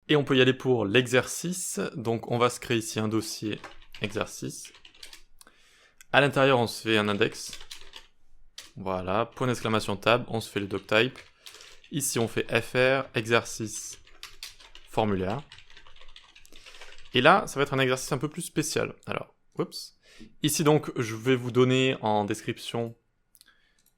Et on peut y aller pour l'exercice. Donc on va se créer ici un dossier exercice. À l'intérieur, on se fait un index. Voilà, point d'exclamation tab, on se fait le doctype. Ici, on fait fr, exercice, formulaire. Et là, ça va être un exercice un peu plus spécial. Alors, oups. Ici, donc, je vais vous donner en description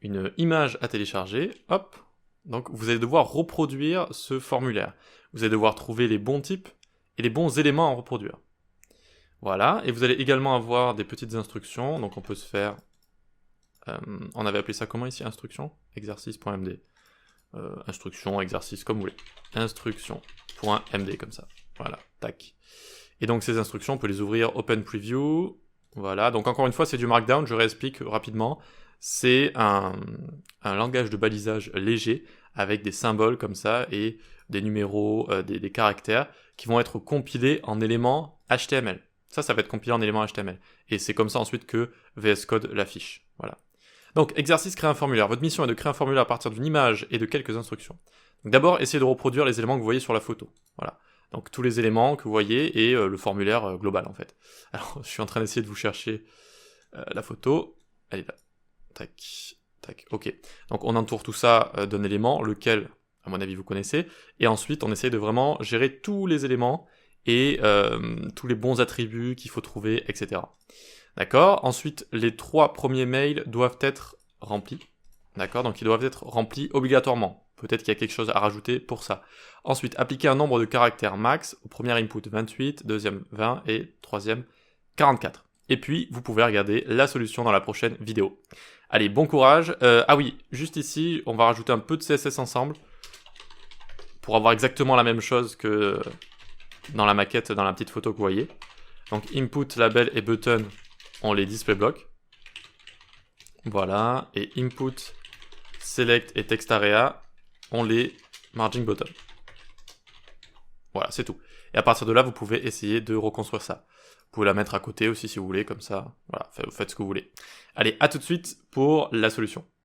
une image à télécharger. Hop. Donc, vous allez devoir reproduire ce formulaire. Vous allez devoir trouver les bons types et les bons éléments à reproduire. Voilà. Et vous allez également avoir des petites instructions. Donc, on peut se faire... on avait appelé ça comment ici? Instruction? Exercice.md. Instruction, exercice, comme vous voulez. Instruction.md, comme ça. Voilà. Tac. Et donc, ces instructions, on peut les ouvrir Open Preview. Voilà. Donc, encore une fois, c'est du Markdown. Je réexplique rapidement. C'est un langage de balisage léger avec des symboles comme ça et des numéros, des caractères qui vont être compilés en éléments HTML. Ça va être compilé en éléments HTML. Et c'est comme ça ensuite que VS Code l'affiche. Voilà. Donc, exercice, créer un formulaire. Votre mission est de créer un formulaire à partir d'une image et de quelques instructions. D'abord, essayez de reproduire les éléments que vous voyez sur la photo. Voilà. Donc, tous les éléments que vous voyez et le formulaire global, en fait. Alors, je suis en train d'essayer de vous chercher la photo. Elle est là. Tac, tac, ok. Donc on entoure tout ça d'un élément, lequel, à mon avis, vous connaissez, et ensuite on essaye de vraiment gérer tous les éléments et tous les bons attributs qu'il faut trouver, etc. D'accord? Ensuite, les 3 premiers mails doivent être remplis. D'accord? Donc ils doivent être remplis obligatoirement. Peut-être qu'il y a quelque chose à rajouter pour ça. Ensuite, appliquer un nombre de caractères max au premier input 28, deuxième 20 et troisième 44. Et puis, vous pouvez regarder la solution dans la prochaine vidéo. Allez, bon courage. Ah oui, juste ici, on va rajouter un peu de CSS ensemble pour avoir exactement la même chose que dans la maquette, dans la petite photo que vous voyez. Donc, input, label et button, on les display block. Voilà. Et input, select et text area, on les margin bottom. Voilà, c'est tout. Et à partir de là, vous pouvez essayer de reconstruire ça. Vous pouvez la mettre à côté aussi si vous voulez, comme ça. Voilà, faites ce que vous voulez. Allez, à tout de suite pour la solution.